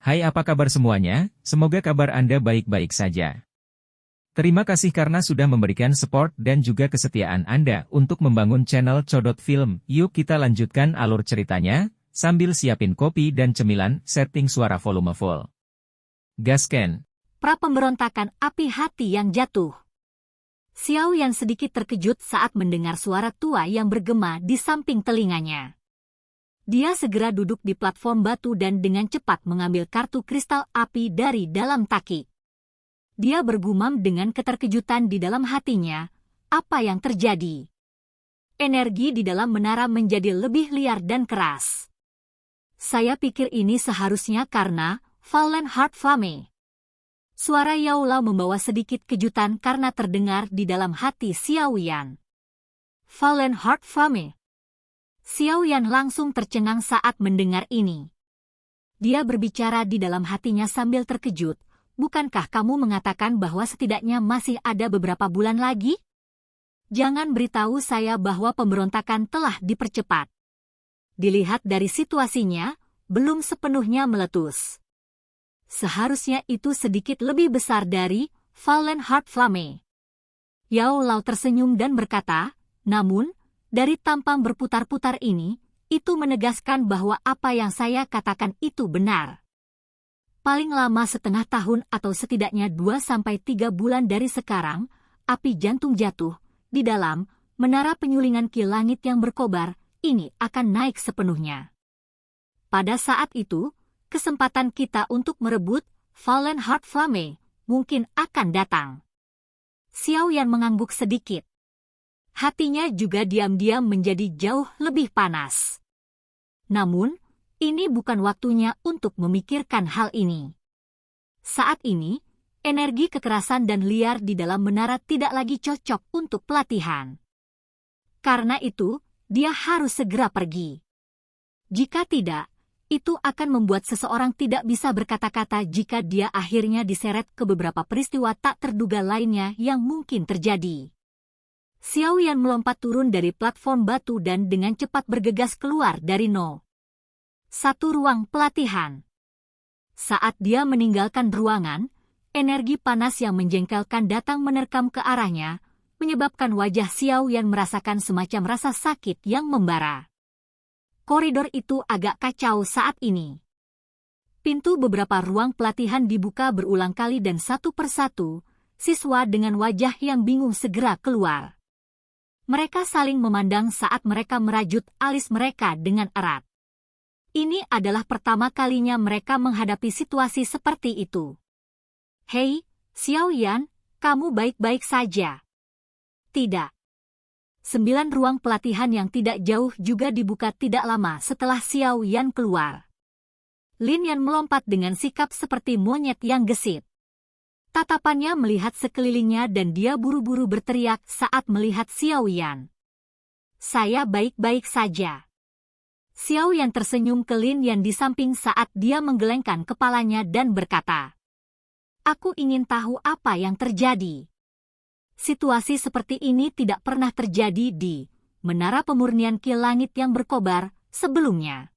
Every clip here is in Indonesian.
Hai, apa kabar semuanya? Semoga kabar Anda baik-baik saja. Terima kasih karena sudah memberikan support dan juga kesetiaan Anda untuk membangun channel Codot Film. Yuk kita lanjutkan alur ceritanya, sambil siapin kopi dan cemilan, setting suara volume full. Gasken. Pra-pemberontakan api hati yang jatuh. Xiao Yan sedikit terkejut saat mendengar suara tua yang bergema di samping telinganya. Dia segera duduk di platform batu dan dengan cepat mengambil kartu kristal api dari dalam taki. Dia bergumam dengan keterkejutan di dalam hatinya, apa yang terjadi? Energi di dalam menara menjadi lebih liar dan keras. Saya pikir ini seharusnya karena Fallen Heart Flame. Suara Yao Lao membawa sedikit kejutan karena terdengar di dalam hati Xiao Yan. Fallen Heart Flame. Xiao Yan langsung tercengang saat mendengar ini. Dia berbicara di dalam hatinya sambil terkejut. Bukankah kamu mengatakan bahwa setidaknya masih ada beberapa bulan lagi? Jangan beritahu saya bahwa pemberontakan telah dipercepat. Dilihat dari situasinya, belum sepenuhnya meletus. Seharusnya itu sedikit lebih besar dari Fallen Heart Flame. Yao Lao tersenyum dan berkata, namun, dari tampang berputar-putar ini, itu menegaskan bahwa apa yang saya katakan itu benar. Paling lama setengah tahun atau setidaknya 2-3 bulan dari sekarang, api jantung jatuh, di dalam menara penyulingan ki langit yang berkobar, ini akan naik sepenuhnya. Pada saat itu, kesempatan kita untuk merebut Fallen Heart Flame mungkin akan datang. Xiao Yan mengangguk sedikit. Hatinya juga diam-diam menjadi jauh lebih panas. Namun, ini bukan waktunya untuk memikirkan hal ini. Saat ini, energi kekerasan dan liar di dalam menara tidak lagi cocok untuk pelatihan. Karena itu, dia harus segera pergi. Jika tidak, itu akan membuat seseorang tidak bisa berkata-kata jika dia akhirnya diseret ke beberapa peristiwa tak terduga lainnya yang mungkin terjadi. Xiao Yan melompat turun dari platform batu dan dengan cepat bergegas keluar dari satu ruang pelatihan. Saat dia meninggalkan ruangan, energi panas yang menjengkelkan datang menerkam ke arahnya, menyebabkan wajah Xiao Yan merasakan semacam rasa sakit yang membara. Koridor itu agak kacau saat ini. Pintu beberapa ruang pelatihan dibuka berulang kali dan satu persatu, siswa dengan wajah yang bingung segera keluar. Mereka saling memandang saat mereka merajut alis mereka dengan erat. Ini adalah pertama kalinya mereka menghadapi situasi seperti itu. Hei, Xiao Yan, kamu baik-baik saja? Tidak. 9 ruang pelatihan yang tidak jauh juga dibuka tidak lama setelah Xiao Yan keluar. Lin Yan melompat dengan sikap seperti monyet yang gesit. Tatapannya melihat sekelilingnya dan dia buru-buru berteriak saat melihat Xiao Yan. Saya baik-baik saja. Xiao Yan tersenyum ke Lin Yan di samping saat dia menggelengkan kepalanya dan berkata, aku ingin tahu apa yang terjadi. Situasi seperti ini tidak pernah terjadi di menara pemurnian ki langit yang berkobar sebelumnya.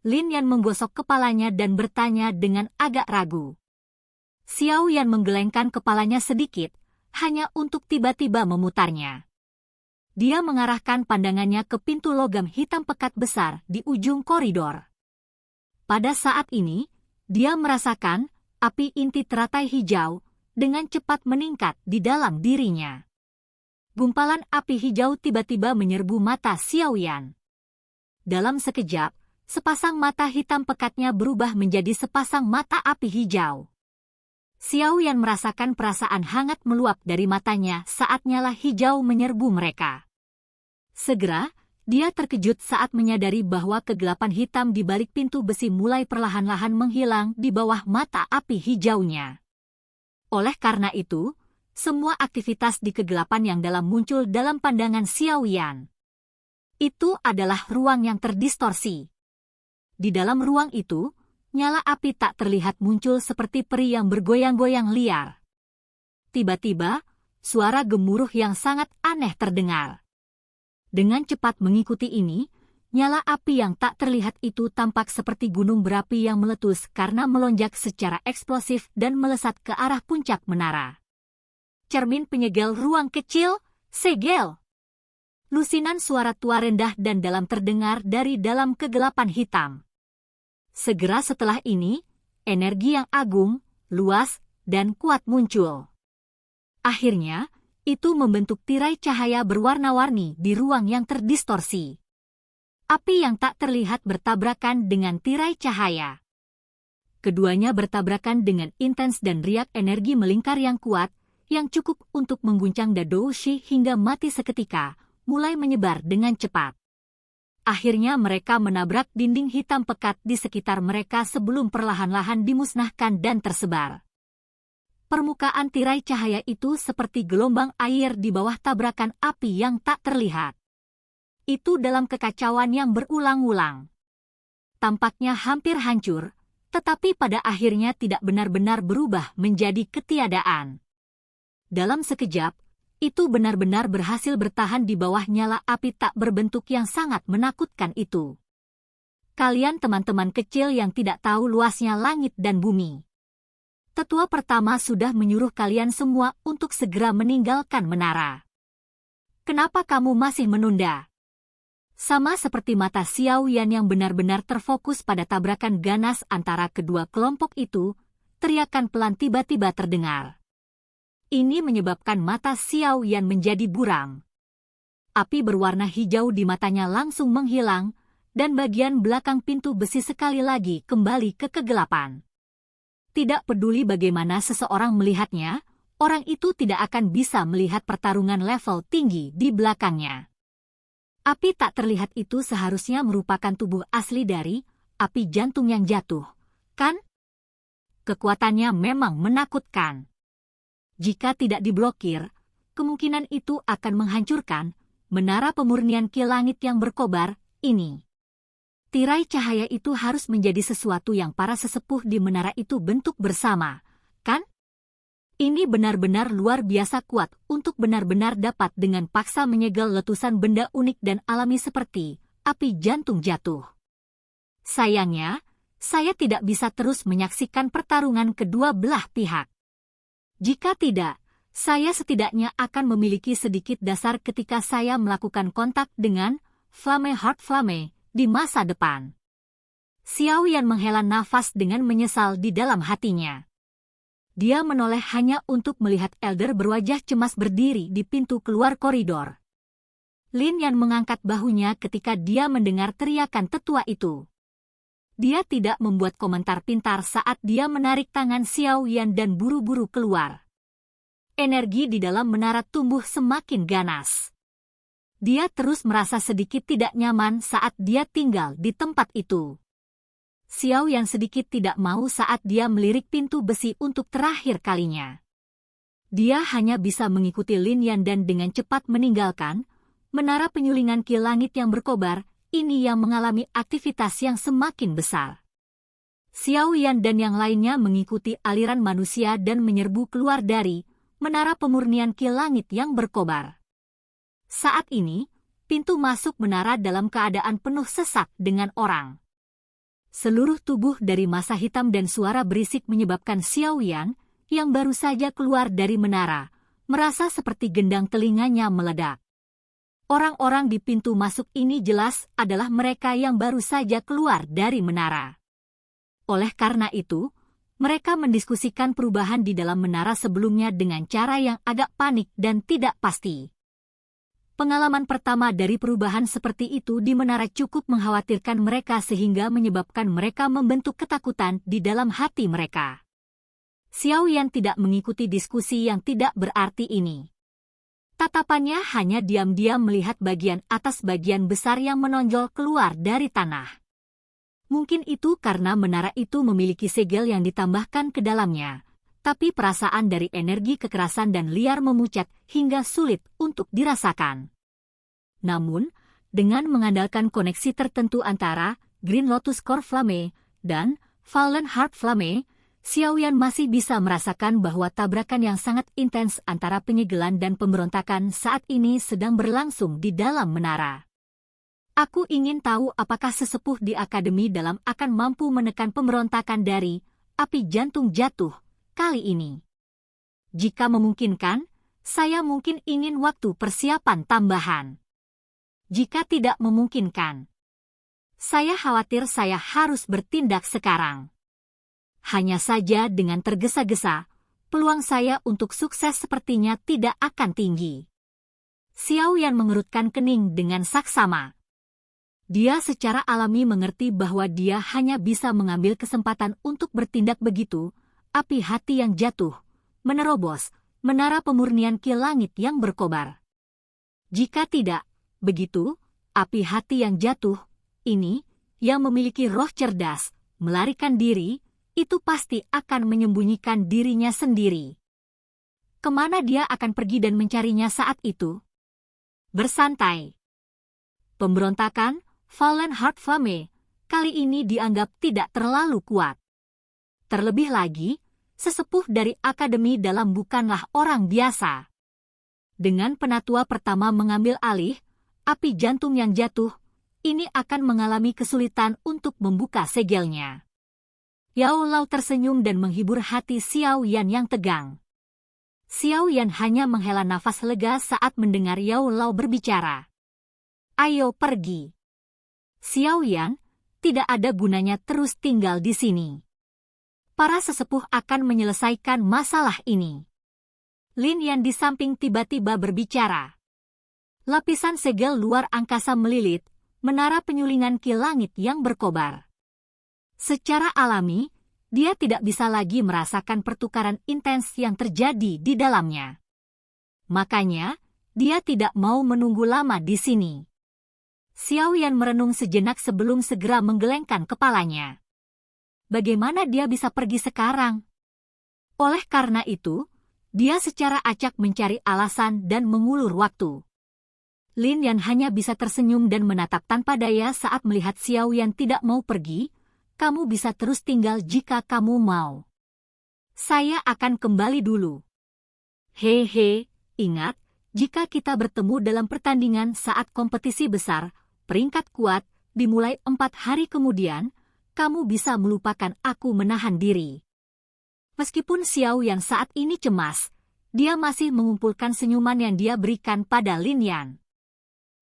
Lin Yan menggosok kepalanya dan bertanya dengan agak ragu. Xiao Yan menggelengkan kepalanya sedikit, hanya untuk tiba-tiba memutarnya. Dia mengarahkan pandangannya ke pintu logam hitam pekat besar di ujung koridor. Pada saat ini, dia merasakan api inti teratai hijau dengan cepat meningkat di dalam dirinya. Gumpalan api hijau tiba-tiba menyerbu mata Xiao Yan. Dalam sekejap, sepasang mata hitam pekatnya berubah menjadi sepasang mata api hijau. Xiao Yan merasakan perasaan hangat meluap dari matanya saat nyala hijau menyerbu mereka. Segera, dia terkejut saat menyadari bahwa kegelapan hitam di balik pintu besi mulai perlahan-lahan menghilang di bawah mata api hijaunya. Oleh karena itu, semua aktivitas di kegelapan yang dalam muncul dalam pandangan Xiao Yan. Itu adalah ruang yang terdistorsi. Di dalam ruang itu, nyala api tak terlihat muncul seperti peri yang bergoyang-goyang liar. Tiba-tiba, suara gemuruh yang sangat aneh terdengar. Dengan cepat mengikuti ini, nyala api yang tak terlihat itu tampak seperti gunung berapi yang meletus karena melonjak secara eksplosif dan melesat ke arah puncak menara. Cermin penyegel ruang kecil, segel. Lusinan suara tua rendah dan dalam terdengar dari dalam kegelapan hitam. Segera setelah ini, energi yang agung, luas, dan kuat muncul. Akhirnya, itu membentuk tirai cahaya berwarna-warni di ruang yang terdistorsi. Api yang tak terlihat bertabrakan dengan tirai cahaya. Keduanya bertabrakan dengan intens dan riak energi melingkar yang kuat, yang cukup untuk mengguncang Dadoushi hingga mati seketika, mulai menyebar dengan cepat. Akhirnya mereka menabrak dinding hitam pekat di sekitar mereka sebelum perlahan-lahan dimusnahkan dan tersebar. Permukaan tirai cahaya itu seperti gelombang air di bawah tabrakan api yang tak terlihat. Itu dalam kekacauan yang berulang-ulang. Tampaknya hampir hancur, tetapi pada akhirnya tidak benar-benar berubah menjadi ketiadaan. Dalam sekejap, itu benar-benar berhasil bertahan di bawah nyala api tak berbentuk yang sangat menakutkan itu. Kalian teman-teman kecil yang tidak tahu luasnya langit dan bumi. Tetua pertama sudah menyuruh kalian semua untuk segera meninggalkan menara. Kenapa kamu masih menunda? Sama seperti mata Xiao Yan yang benar-benar terfokus pada tabrakan ganas antara kedua kelompok itu, teriakan pelan tiba-tiba terdengar. Ini menyebabkan mata Xiao Yan menjadi buram. Api berwarna hijau di matanya langsung menghilang, dan bagian belakang pintu besi sekali lagi kembali ke kegelapan. Tidak peduli bagaimana seseorang melihatnya, orang itu tidak akan bisa melihat pertarungan level tinggi di belakangnya. Api tak terlihat itu seharusnya merupakan tubuh asli dari api jantung yang jatuh, kan? Kekuatannya memang menakutkan. Jika tidak diblokir, kemungkinan itu akan menghancurkan menara pemurnian ki langit yang berkobar ini. Tirai cahaya itu harus menjadi sesuatu yang para sesepuh di menara itu bentuk bersama, kan? Ini benar-benar luar biasa kuat untuk benar-benar dapat dengan paksa menyegel letusan benda unik dan alami seperti api jantung jatuh. Sayangnya, saya tidak bisa terus menyaksikan pertarungan kedua belah pihak. Jika tidak, saya setidaknya akan memiliki sedikit dasar ketika saya melakukan kontak dengan Flame Heart Flame di masa depan. Xiao Yan menghela nafas dengan menyesal di dalam hatinya. Dia menoleh hanya untuk melihat Elder berwajah cemas berdiri di pintu keluar koridor. Lin Yan mengangkat bahunya ketika dia mendengar teriakan tetua itu. Dia tidak membuat komentar pintar saat dia menarik tangan Xiao Yan dan buru-buru keluar. Energi di dalam menara tumbuh semakin ganas. Dia terus merasa sedikit tidak nyaman saat dia tinggal di tempat itu. Xiao Yan sedikit tidak mau saat dia melirik pintu besi untuk terakhir kalinya. Dia hanya bisa mengikuti Lin Yan dan dengan cepat meninggalkan menara penyulingan ki langit yang berkobar, ini yang mengalami aktivitas yang semakin besar. Xiao Yan dan yang lainnya mengikuti aliran manusia dan menyerbu keluar dari menara pemurnian ki langit yang berkobar. Saat ini, pintu masuk menara dalam keadaan penuh sesak dengan orang. Seluruh tubuh dari massa hitam dan suara berisik menyebabkan Xiao Yan, yang baru saja keluar dari menara, merasa seperti gendang telinganya meledak. Orang-orang di pintu masuk ini jelas adalah mereka yang baru saja keluar dari menara. Oleh karena itu, mereka mendiskusikan perubahan di dalam menara sebelumnya dengan cara yang agak panik dan tidak pasti. Pengalaman pertama dari perubahan seperti itu di menara cukup mengkhawatirkan mereka sehingga menyebabkan mereka membentuk ketakutan di dalam hati mereka. Xiao Yan tidak mengikuti diskusi yang tidak berarti ini. Tatapannya hanya diam-diam melihat bagian atas bagian besar yang menonjol keluar dari tanah. Mungkin itu karena menara itu memiliki segel yang ditambahkan ke dalamnya, tapi perasaan dari energi kekerasan dan liar memucat hingga sulit untuk dirasakan. Namun, dengan mengandalkan koneksi tertentu antara Green Lotus Core Flame dan Fallen Heart Flame, Xiao Yan masih bisa merasakan bahwa tabrakan yang sangat intens antara penyegelan dan pemberontakan saat ini sedang berlangsung di dalam menara. Aku ingin tahu apakah sesepuh di Akademi Dalam akan mampu menekan pemberontakan dari api jantung jatuh kali ini. Jika memungkinkan, saya mungkin ingin waktu persiapan tambahan. Jika tidak memungkinkan, saya khawatir saya harus bertindak sekarang. Hanya saja dengan tergesa-gesa, peluang saya untuk sukses sepertinya tidak akan tinggi. Xiao Yan mengerutkan kening dengan saksama. Dia secara alami mengerti bahwa dia hanya bisa mengambil kesempatan untuk bertindak begitu, api hati yang jatuh, menerobos, menara pemurnian ki langit yang berkobar. Jika tidak, begitu, api hati yang jatuh, ini, yang memiliki roh cerdas, melarikan diri, itu pasti akan menyembunyikan dirinya sendiri. Kemana dia akan pergi dan mencarinya saat itu? Bersantai. Pemberontakan, Fallen Heart Fame, kali ini dianggap tidak terlalu kuat. Terlebih lagi, sesepuh dari Akademi Dalam bukanlah orang biasa. Dengan penatua pertama mengambil alih, api jantung yang jatuh, ini akan mengalami kesulitan untuk membuka segelnya. Yao Lao tersenyum dan menghibur hati Xiao Yan yang tegang. Xiao Yan hanya menghela nafas lega saat mendengar Yao Lao berbicara. Ayo pergi. Xiao Yan, tidak ada gunanya terus tinggal di sini. Para sesepuh akan menyelesaikan masalah ini. Lin Yan di samping tiba-tiba berbicara. Lapisan segel luar angkasa melilit, menara penyulingan ki langit yang berkobar. Secara alami, dia tidak bisa lagi merasakan pertukaran intens yang terjadi di dalamnya. Makanya, dia tidak mau menunggu lama di sini. Xiao Yan merenung sejenak sebelum segera menggelengkan kepalanya. Bagaimana dia bisa pergi sekarang? Oleh karena itu, dia secara acak mencari alasan dan mengulur waktu. Lin Yan hanya bisa tersenyum dan menatap tanpa daya saat melihat Xiao Yan tidak mau pergi. Kamu bisa terus tinggal jika kamu mau. Saya akan kembali dulu. Hehe, ingat, jika kita bertemu dalam pertandingan saat kompetisi besar, peringkat kuat, dimulai 4 hari kemudian, kamu bisa melupakan aku menahan diri. Meskipun Xiao yang saat ini cemas, dia masih mengumpulkan senyuman yang dia berikan pada Lin Yan.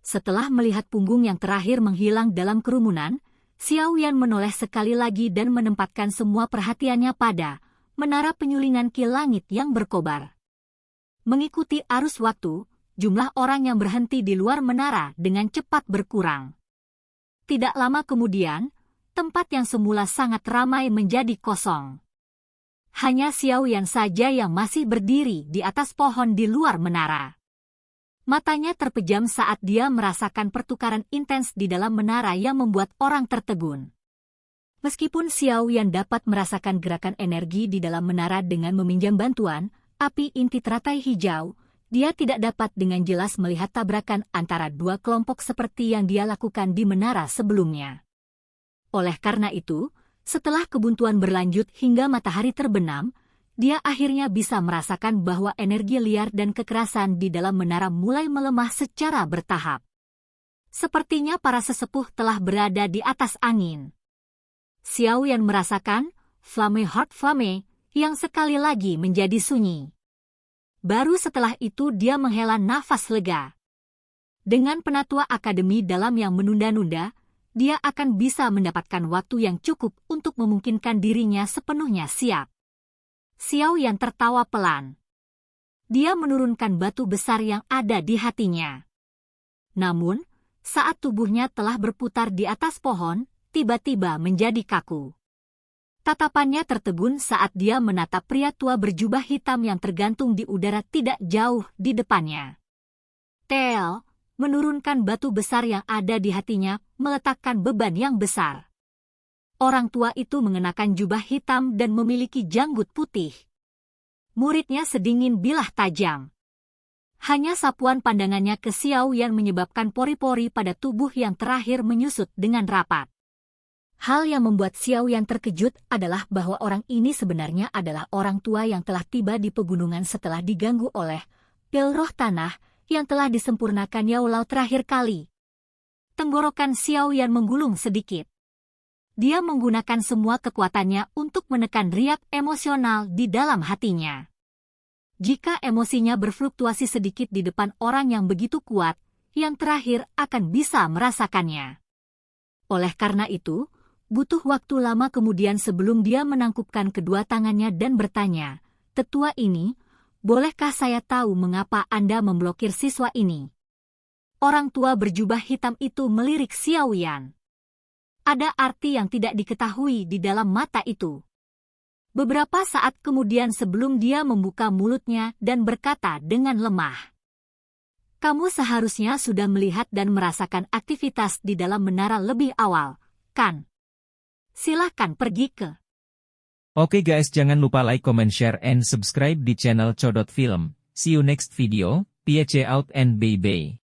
Setelah melihat punggung yang terakhir menghilang dalam kerumunan, Xiao Yan menoleh sekali lagi dan menempatkan semua perhatiannya pada menara penyulingan ki langit yang berkobar. Mengikuti arus waktu, jumlah orang yang berhenti di luar menara dengan cepat berkurang. Tidak lama kemudian, tempat yang semula sangat ramai menjadi kosong. Hanya Xiao Yan saja yang masih berdiri di atas pohon di luar menara. Matanya terpejam saat dia merasakan pertukaran intens di dalam menara yang membuat orang tertegun. Meskipun Xiao Yan dapat merasakan gerakan energi di dalam menara dengan meminjam bantuan, api inti teratai hijau, dia tidak dapat dengan jelas melihat tabrakan antara dua kelompok seperti yang dia lakukan di menara sebelumnya. Oleh karena itu, setelah kebuntuan berlanjut hingga matahari terbenam, dia akhirnya bisa merasakan bahwa energi liar dan kekerasan di dalam menara mulai melemah secara bertahap. Sepertinya para sesepuh telah berada di atas angin. Xiao Yan merasakan Flame Heart Flame yang sekali lagi menjadi sunyi. Baru setelah itu dia menghela nafas lega. Dengan penatua Akademi Dalam yang menunda-nunda, dia akan bisa mendapatkan waktu yang cukup untuk memungkinkan dirinya sepenuhnya siap. Xiao Yan tertawa pelan. Dia menurunkan batu besar yang ada di hatinya. Namun, saat tubuhnya telah berputar di atas pohon, tiba-tiba menjadi kaku. Tatapannya tertegun saat dia menatap pria tua berjubah hitam yang tergantung di udara tidak jauh di depannya. Tel, menurunkan batu besar yang ada di hatinya, meletakkan beban yang besar. Orang tua itu mengenakan jubah hitam dan memiliki janggut putih. Muridnya sedingin bilah tajam. Hanya sapuan pandangannya ke Xiao Yan menyebabkan pori-pori pada tubuh yang terakhir menyusut dengan rapat. Hal yang membuat Xiao Yan terkejut adalah bahwa orang ini sebenarnya adalah orang tua yang telah tiba di pegunungan setelah diganggu oleh pil roh tanah yang telah disempurnakan Yao Lao terakhir kali. Tenggorokan Xiaoyan menggulung sedikit. Dia menggunakan semua kekuatannya untuk menekan riak emosional di dalam hatinya. Jika emosinya berfluktuasi sedikit di depan orang yang begitu kuat, yang terakhir akan bisa merasakannya. Oleh karena itu, butuh waktu lama kemudian sebelum dia menangkupkan kedua tangannya dan bertanya, "Tetua ini, bolehkah saya tahu mengapa Anda memblokir siswa ini?" Orang tua berjubah hitam itu melirik Xiaoyan. Ada arti yang tidak diketahui di dalam mata itu. Beberapa saat kemudian sebelum dia membuka mulutnya dan berkata dengan lemah, "Kamu seharusnya sudah melihat dan merasakan aktivitas di dalam menara lebih awal, kan? Silahkan pergi ke..." Oke guys, jangan lupa like, comment, share, and subscribe di channel Codot Film. See you next video, peace out and bye-bye.